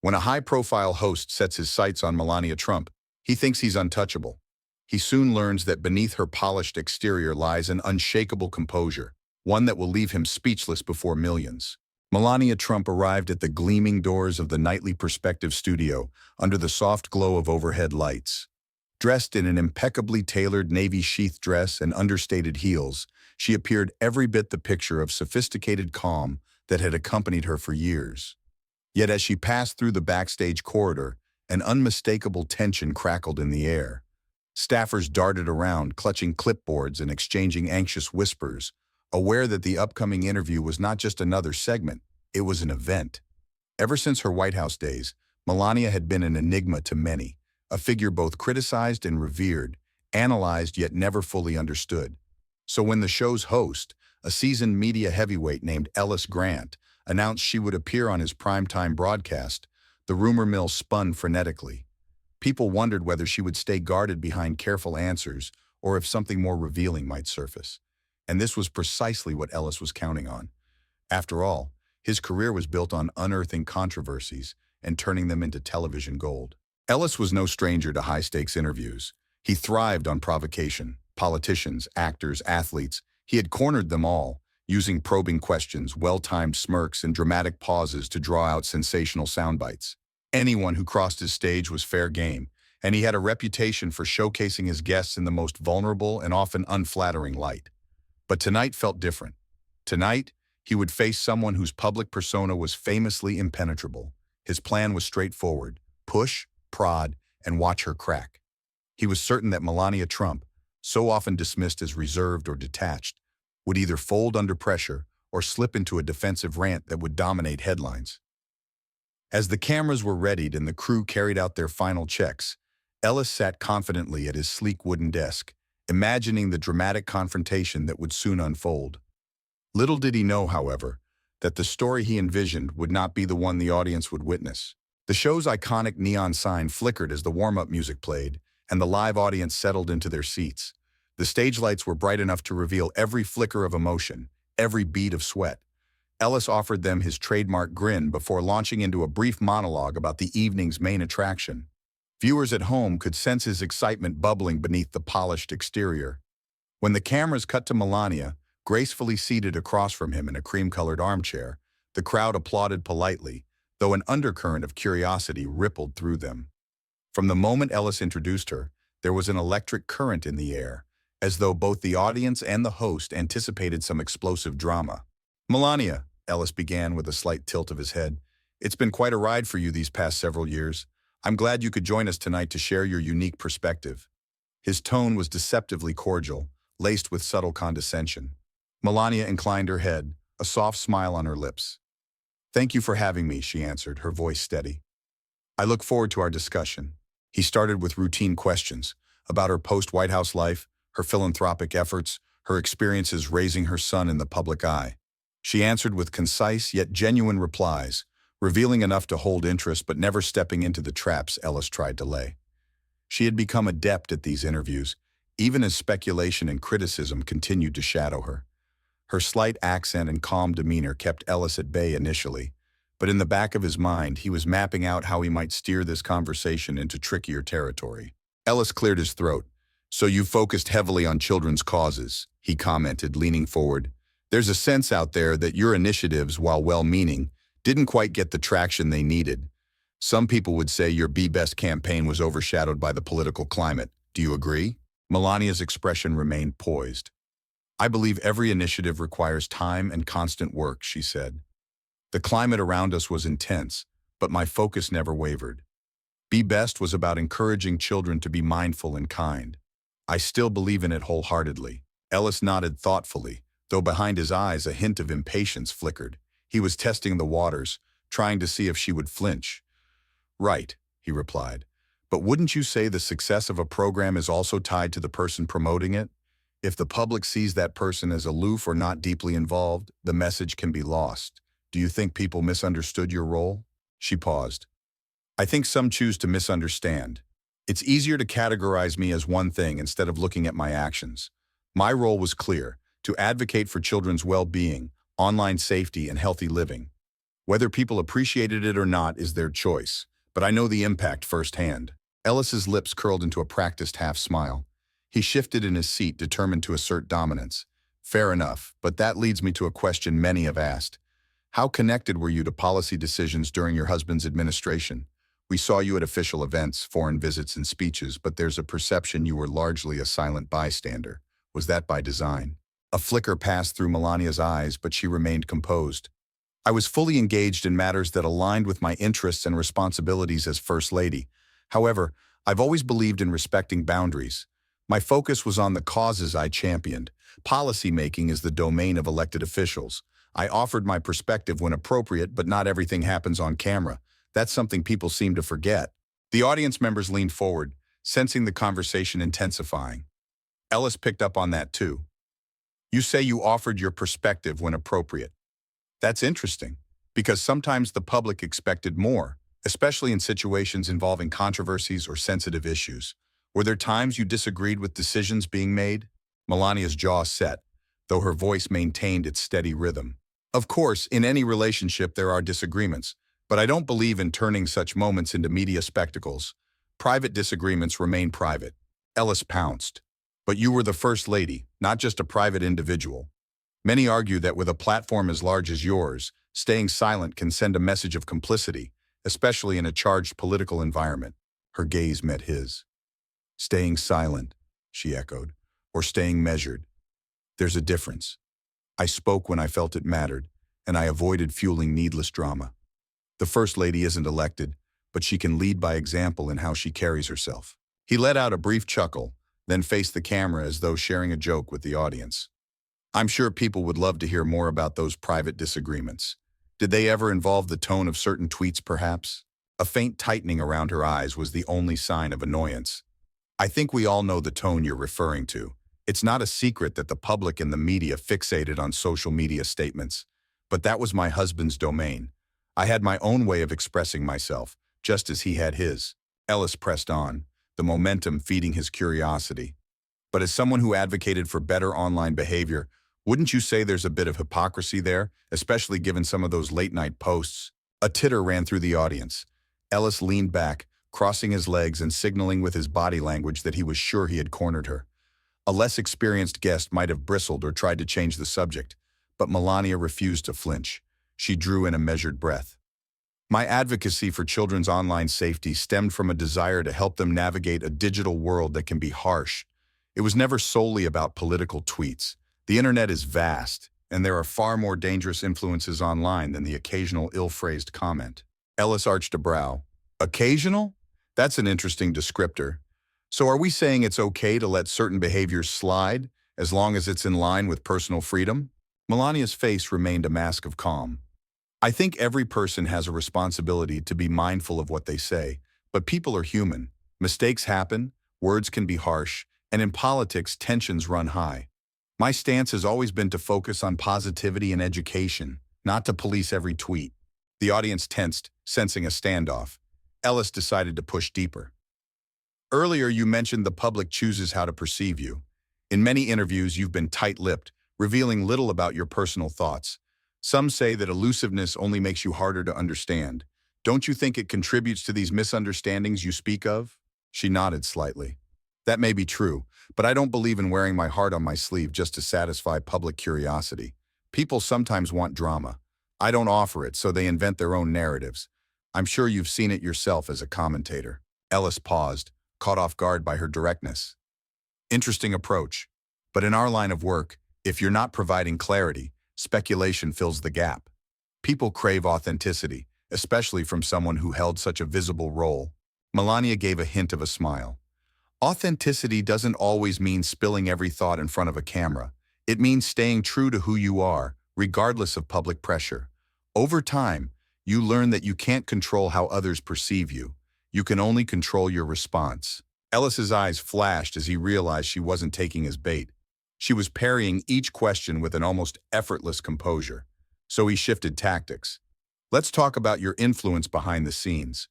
When a high-profile host sets his sights on Melania Trump, he thinks he's untouchable. He soon learns that beneath her polished exterior lies an unshakable composure, one that will leave him speechless before millions. Melania Trump arrived at the gleaming doors of the nightly Perspective studio under the soft glow of overhead lights. Dressed in an impeccably tailored navy sheath dress and understated heels, she appeared every bit the picture of sophisticated calm that had accompanied her for years. Yet as she passed through the backstage corridor, an unmistakable tension crackled in the air. Staffers darted around, clutching clipboards and exchanging anxious whispers, aware that the upcoming interview was not just another segment, it was an event. Ever since her White House days, Melania had been an enigma to many, a figure both criticized and revered, analyzed yet never fully understood. So when the show's host, a seasoned media heavyweight named Ellis Grant, announced she would appear on his primetime broadcast, the rumor mill spun frenetically. People wondered whether she would stay guarded behind careful answers or if something more revealing might surface. And this was precisely what Ellis was counting on. After all, his career was built on unearthing controversies and turning them into television gold. Ellis was no stranger to high-stakes interviews. He thrived on provocation. Politicians, actors, athletes, he had cornered them all, using probing questions, well-timed smirks, and dramatic pauses to draw out sensational soundbites. Anyone who crossed his stage was fair game, and he had a reputation for showcasing his guests in the most vulnerable and often unflattering light. But tonight felt different. Tonight, he would face someone whose public persona was famously impenetrable. His plan was straightforward: push, prod, and watch her crack. He was certain that Melania Trump, so often dismissed as reserved or detached, would either fold under pressure or slip into a defensive rant that would dominate headlines. As the cameras were readied and the crew carried out their final checks, Ellis sat confidently at his sleek wooden desk, imagining the dramatic confrontation that would soon unfold. Little did he know, however, that the story he envisioned would not be the one the audience would witness. The show's iconic neon sign flickered as the warm-up music played, and the live audience settled into their seats. The stage lights were bright enough to reveal every flicker of emotion, every bead of sweat. Ellis offered them his trademark grin before launching into a brief monologue about the evening's main attraction. Viewers at home could sense his excitement bubbling beneath the polished exterior. When the cameras cut to Melania, gracefully seated across from him in a cream-colored armchair, the crowd applauded politely, though an undercurrent of curiosity rippled through them. From the moment Ellis introduced her, there was an electric current in the air, as though both the audience and the host anticipated some explosive drama. "Melania," Ellis began with a slight tilt of his head, "it's been quite a ride for you these past several years. I'm glad you could join us tonight to share your unique perspective." His tone was deceptively cordial, laced with subtle condescension. Melania inclined her head, a soft smile on her lips. "Thank you for having me," she answered, her voice steady. "I look forward to our discussion." He started with routine questions about her post-White House life, her philanthropic efforts, her experiences raising her son in the public eye. She answered with concise yet genuine replies, revealing enough to hold interest but never stepping into the traps Ellis tried to lay. She had become adept at these interviews, even as speculation and criticism continued to shadow her. Her slight accent and calm demeanor kept Ellis at bay initially, but in the back of his mind, he was mapping out how he might steer this conversation into trickier territory. Ellis cleared his throat. "So you focused heavily on children's causes," he commented, leaning forward. "There's a sense out there that your initiatives, while well-meaning, didn't quite get the traction they needed. Some people would say your Be Best campaign was overshadowed by the political climate. Do you agree?" Melania's expression remained poised. "I believe every initiative requires time and constant work," she said. "The climate around us was intense, but my focus never wavered. Be Best was about encouraging children to be mindful and kind. I still believe in it wholeheartedly." Ellis nodded thoughtfully, though behind his eyes a hint of impatience flickered. He was testing the waters, trying to see if she would flinch. "Right," he replied. "But wouldn't you say the success of a program is also tied to the person promoting it? If the public sees that person as aloof or not deeply involved, the message can be lost. Do you think people misunderstood your role?" She paused. "I think some choose to misunderstand. It's easier to categorize me as one thing instead of looking at my actions. My role was clear: to advocate for children's well-being, online safety, and healthy living. Whether people appreciated it or not is their choice, but I know the impact firsthand. Ellis's lips curled into a practiced half-smile. He shifted in his seat, determined to assert dominance. Fair enough, but that leads me to a question many have asked. How connected were you to policy decisions during your husband's administration? We saw you at official events, foreign visits, and speeches, but there's a perception you were largely a silent bystander. Was that by design? A flicker passed through Melania's eyes, but she remained composed. I was fully engaged in matters that aligned with my interests and responsibilities as First Lady. However, I've always believed in respecting boundaries. My focus was on the causes I championed. Policy-making is the domain of elected officials. I offered my perspective when appropriate, but not everything happens on camera. That's something people seem to forget. The audience members leaned forward, sensing the conversation intensifying. Ellis picked up on that too. You say you offered your perspective when appropriate. That's interesting, because sometimes the public expected more, especially in situations involving controversies or sensitive issues. Were there times you disagreed with decisions being made? Melania's jaw set, though her voice maintained its steady rhythm. Of course, in any relationship there are disagreements, but I don't believe in turning such moments into media spectacles. Private disagreements remain private. Ellis pounced. But you were the First Lady, not just a private individual. Many argue that with a platform as large as yours, staying silent can send a message of complicity, especially in a charged political environment. Her gaze met his. Staying silent, she echoed, or staying measured. There's a difference. I spoke when I felt it mattered, and I avoided fueling needless drama. The First Lady isn't elected, but she can lead by example in how she carries herself. He let out a brief chuckle, then faced the camera as though sharing a joke with the audience. I'm sure people would love to hear more about those private disagreements. Did they ever involve the tone of certain tweets, perhaps? A faint tightening around her eyes was the only sign of annoyance. I think we all know the tone you're referring to. It's not a secret that the public and the media fixated on social media statements. But that was my husband's domain. I had my own way of expressing myself, just as he had his. Ellis pressed on, the momentum feeding his curiosity. But as someone who advocated for better online behavior, wouldn't you say there's a bit of hypocrisy there, especially given some of those late-night posts? A titter ran through the audience. Ellis leaned back, crossing his legs and signaling with his body language that he was sure he had cornered her. A less experienced guest might have bristled or tried to change the subject, but Melania refused to flinch. She drew in a measured breath. My advocacy for children's online safety stemmed from a desire to help them navigate a digital world that can be harsh. It was never solely about political tweets. The internet is vast, and there are far more dangerous influences online than the occasional ill-phrased comment. Ellis arched a brow. Occasional? That's an interesting descriptor. So are we saying it's okay to let certain behaviors slide, as long as it's in line with personal freedom? Melania's face remained a mask of calm. I think every person has a responsibility to be mindful of what they say, but people are human. Mistakes happen, words can be harsh, and in politics, tensions run high. My stance has always been to focus on positivity and education, not to police every tweet. The audience tensed, sensing a standoff. Ellis decided to push deeper. Earlier, you mentioned the public chooses how to perceive you. In many interviews, you've been tight-lipped, revealing little about your personal thoughts. Some say that elusiveness only makes you harder to understand. Don't you think it contributes to these misunderstandings you speak of? She nodded slightly. That may be true, but I don't believe in wearing my heart on my sleeve just to satisfy public curiosity. People sometimes want drama. I don't offer it, so they invent their own narratives. I'm sure you've seen it yourself as a commentator. Ellis paused, caught off guard by her directness. Interesting approach. But in our line of work, if you're not providing clarity, speculation fills the gap. People crave authenticity, especially from someone who held such a visible role. Melania gave a hint of a smile. Authenticity doesn't always mean spilling every thought in front of a camera. It means staying true to who you are, regardless of public pressure. Over time, you learn that you can't control how others perceive you. You can only control your response. Ellis's eyes flashed as he realized she wasn't taking his bait. She was parrying each question with an almost effortless composure. So he shifted tactics. Let's talk about your influence behind the scenes.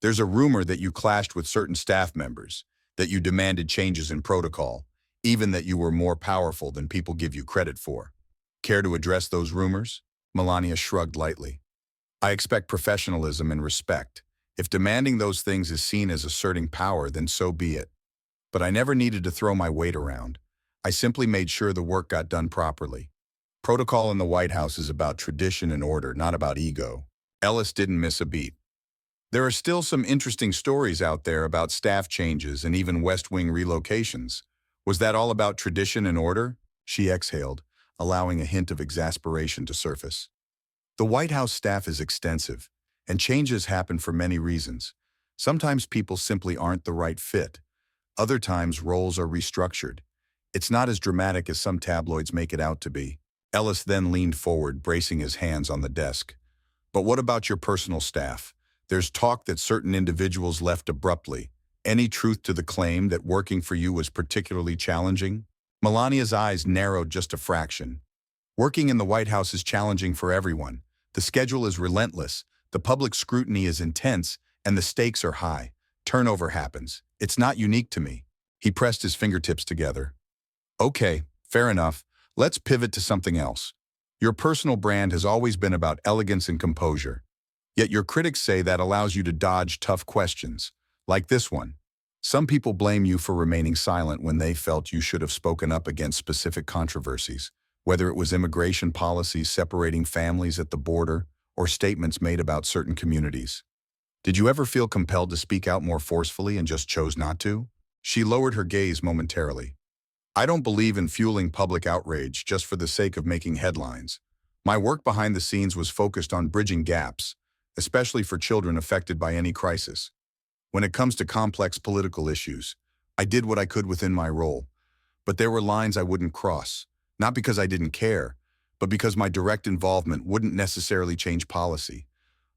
There's a rumor that you clashed with certain staff members, that you demanded changes in protocol, even that you were more powerful than people give you credit for. Care to address those rumors? Melania shrugged lightly. I expect professionalism and respect. If demanding those things is seen as asserting power, then so be it. But I never needed to throw my weight around. I simply made sure the work got done properly. Protocol in the White House is about tradition and order, not about ego. Ellis didn't miss a beat. There are still some interesting stories out there about staff changes and even West Wing relocations. Was that all about tradition and order? She exhaled, allowing a hint of exasperation to surface. The White House staff is extensive, and changes happen for many reasons. Sometimes people simply aren't the right fit. Other times roles are restructured. It's not as dramatic as some tabloids make it out to be. Ellis then leaned forward, bracing his hands on the desk. But what about your personal staff? There's talk that certain individuals left abruptly. Any truth to the claim that working for you was particularly challenging? Melania's eyes narrowed just a fraction. Working in the White House is challenging for everyone. The schedule is relentless, the public scrutiny is intense, and the stakes are high. Turnover happens. It's not unique to me. He pressed his fingertips together. Okay, fair enough. Let's pivot to something else. Your personal brand has always been about elegance and composure. Yet your critics say that allows you to dodge tough questions, like this one. Some people blame you for remaining silent when they felt you should have spoken up against specific controversies, whether it was immigration policies separating families at the border or statements made about certain communities. Did you ever feel compelled to speak out more forcefully and just chose not to? She lowered her gaze momentarily. I don't believe in fueling public outrage just for the sake of making headlines. My work behind the scenes was focused on bridging gaps, especially for children affected by any crisis. When it comes to complex political issues, I did what I could within my role, but there were lines I wouldn't cross, not because I didn't care, but because my direct involvement wouldn't necessarily change policy.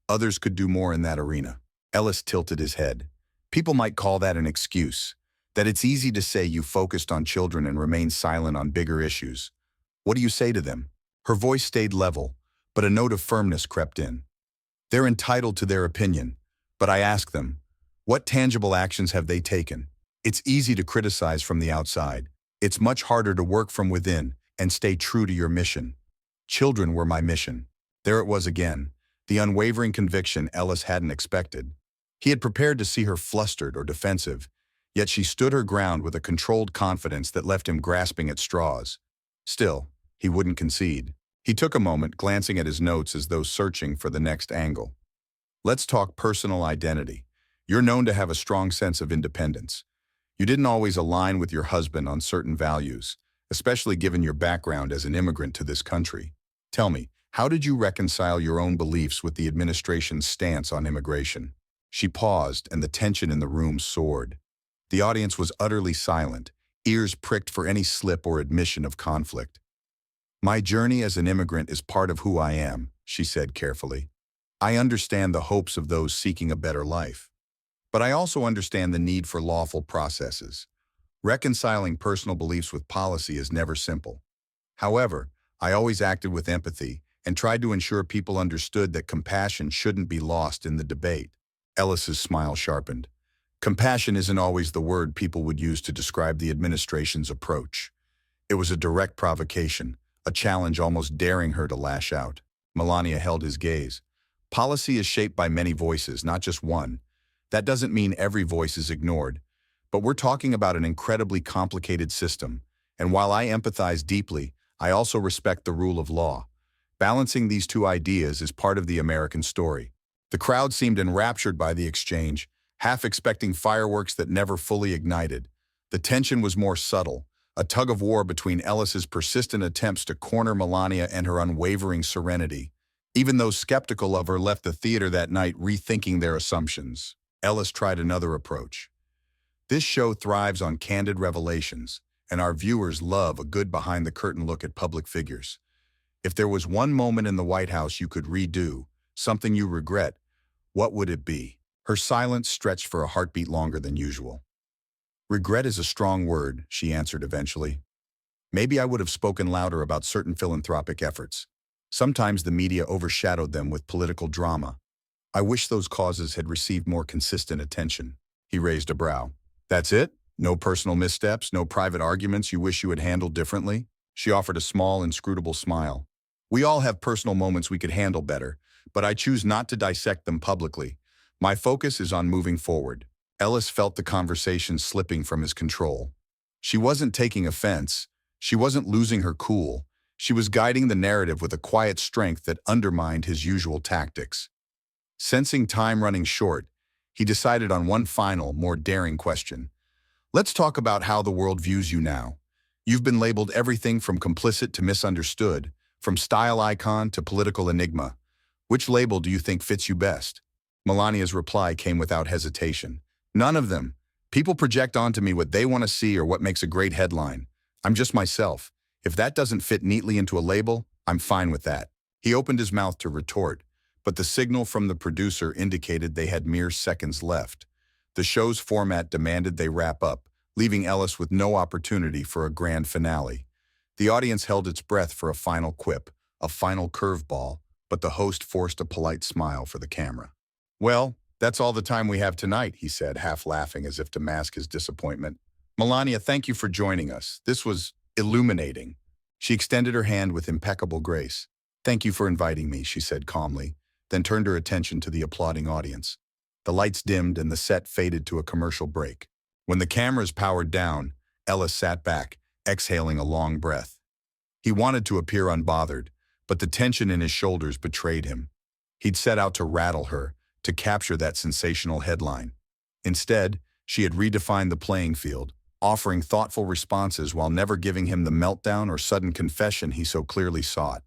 Others could do more in that arena. Ellis tilted his head. People might call that an excuse, that it's easy to say you focused on children and remained silent on bigger issues. What do you say to them? Her voice stayed level, but a note of firmness crept in. They're entitled to their opinion, but I ask them, what tangible actions have they taken? It's easy to criticize from the outside. It's much harder to work from within and stay true to your mission. Children were my mission. There it was again, the unwavering conviction Ellis hadn't expected. He had prepared to see her flustered or defensive, yet she stood her ground with a controlled confidence that left him grasping at straws. Still, he wouldn't concede. He took a moment, glancing at his notes as though searching for the next angle. Let's talk personal identity. You're known to have a strong sense of independence. You didn't always align with your husband on certain values, especially given your background as an immigrant to this country. Tell me, how did you reconcile your own beliefs with the administration's stance on immigration? She paused, and the tension in the room soared. The audience was utterly silent, ears pricked for any slip or admission of conflict. My journey as an immigrant is part of who I am, she said carefully. I understand the hopes of those seeking a better life. But I also understand the need for lawful processes. Reconciling personal beliefs with policy is never simple. However, I always acted with empathy and tried to ensure people understood that compassion shouldn't be lost in the debate. Ellis's smile sharpened. Compassion isn't always the word people would use to describe the administration's approach. It was a direct provocation, a challenge almost daring her to lash out. Melania held his gaze. Policy is shaped by many voices, not just one. That doesn't mean every voice is ignored, but we're talking about an incredibly complicated system, and while I empathize deeply, I also respect the rule of law. Balancing these two ideas is part of the American story. The crowd seemed enraptured by the exchange, half expecting fireworks that never fully ignited. The tension was more subtle, a tug-of-war between Ellis's persistent attempts to corner Melania and her unwavering serenity. Even those skeptical of her left the theater that night rethinking their assumptions. Ellis tried another approach. This show thrives on candid revelations, and our viewers love a good behind-the-curtain look at public figures. If there was one moment in the White House you could redo, something you regret, what would it be? Her silence stretched for a heartbeat longer than usual. Regret is a strong word, she answered eventually. Maybe I would have spoken louder about certain philanthropic efforts. Sometimes the media overshadowed them with political drama. I wish those causes had received more consistent attention. He raised a brow. That's it? No personal missteps, no private arguments you wish you had handled differently? She offered a small, inscrutable smile. We all have personal moments we could handle better, but I choose not to dissect them publicly. My focus is on moving forward. Ellis felt the conversation slipping from his control. She wasn't taking offense. She wasn't losing her cool. She was guiding the narrative with a quiet strength that undermined his usual tactics. Sensing time running short, he decided on one final, more daring question. Let's talk about how the world views you now. You've been labeled everything from complicit to misunderstood, from style icon to political enigma. Which label do you think fits you best? Melania's reply came without hesitation. None of them. People project onto me what they want to see or what makes a great headline. I'm just myself. If that doesn't fit neatly into a label, I'm fine with that. He opened his mouth to retort, but the signal from the producer indicated they had mere seconds left. The show's format demanded they wrap up, leaving Ellis with no opportunity for a grand finale. The audience held its breath for a final quip, a final curveball, but the host forced a polite smile for the camera. Well, that's all the time we have tonight, he said, half laughing as if to mask his disappointment. Melania, thank you for joining us. This was illuminating. She extended her hand with impeccable grace. Thank you for inviting me, she said calmly, then turned her attention to the applauding audience. The lights dimmed and the set faded to a commercial break. When the cameras powered down, Ellis sat back, exhaling a long breath. He wanted to appear unbothered, but the tension in his shoulders betrayed him. He'd set out to rattle her, to capture that sensational headline. Instead, she had redefined the playing field, offering thoughtful responses while never giving him the meltdown or sudden confession he so clearly sought.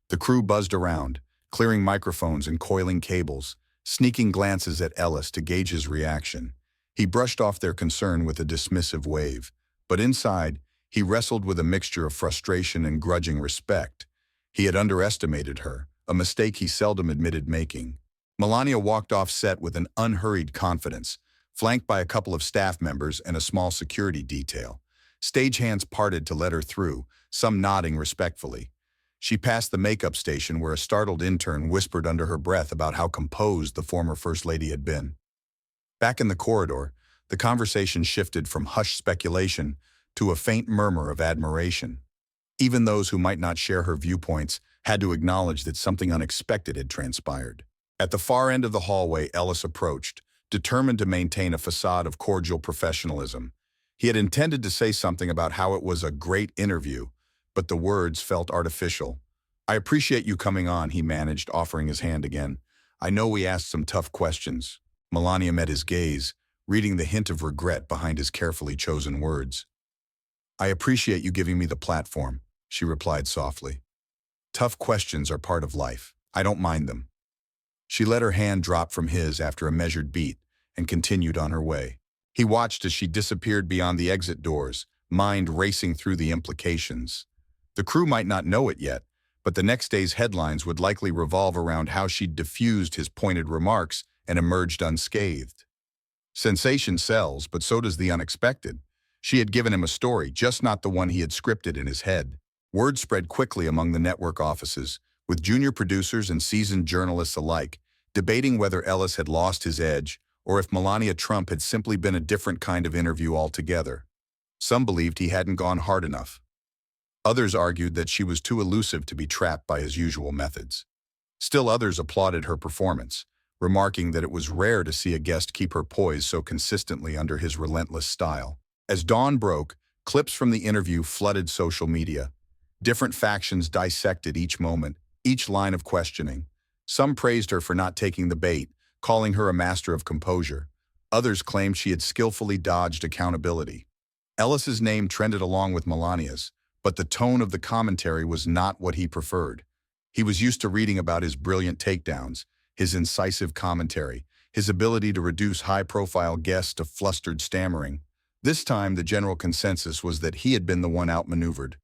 The crew buzzed around, clearing microphones and coiling cables, sneaking glances at Ellis to gauge his reaction. He brushed off their concern with a dismissive wave, but inside, he wrestled with a mixture of frustration and grudging respect. He had underestimated her, a mistake he seldom admitted making. Melania walked off set with an unhurried confidence, flanked by a couple of staff members and a small security detail. Stagehands parted to let her through, some nodding respectfully. She passed the makeup station where a startled intern whispered under her breath about how composed the former First Lady had been. Back in the corridor, the conversation shifted from hushed speculation to a faint murmur of admiration. Even those who might not share her viewpoints had to acknowledge that something unexpected had transpired. At the far end of the hallway, Ellis approached, determined to maintain a facade of cordial professionalism. He had intended to say something about how it was a great interview, but the words felt artificial. I appreciate you coming on, he managed, offering his hand again. I know we asked some tough questions. Melania met his gaze, reading the hint of regret behind his carefully chosen words. I appreciate you giving me the platform, she replied softly. Tough questions are part of life. I don't mind them. She let her hand drop from his after a measured beat and continued on her way. He watched as she disappeared beyond the exit doors, mind racing through the implications. The crew might not know it yet, but the next day's headlines would likely revolve around how she'd diffused his pointed remarks and emerged unscathed. Sensation sells, but so does the unexpected. She had given him a story, just not the one he had scripted in his head. Word spread quickly among the network offices, with junior producers and seasoned journalists alike, debating whether Ellis had lost his edge or if Melania Trump had simply been a different kind of interview altogether. Some believed he hadn't gone hard enough. Others argued that she was too elusive to be trapped by his usual methods. Still others applauded her performance, remarking that it was rare to see a guest keep her poise so consistently under his relentless style. As dawn broke, clips from the interview flooded social media. Different factions dissected each moment, each line of questioning. Some praised her for not taking the bait, calling her a master of composure. Others claimed she had skillfully dodged accountability. Ellis's name trended along with Melania's, but the tone of the commentary was not what he preferred. He was used to reading about his brilliant takedowns, his incisive commentary, his ability to reduce high-profile guests to flustered stammering. This time, the general consensus was that he had been the one outmaneuvered.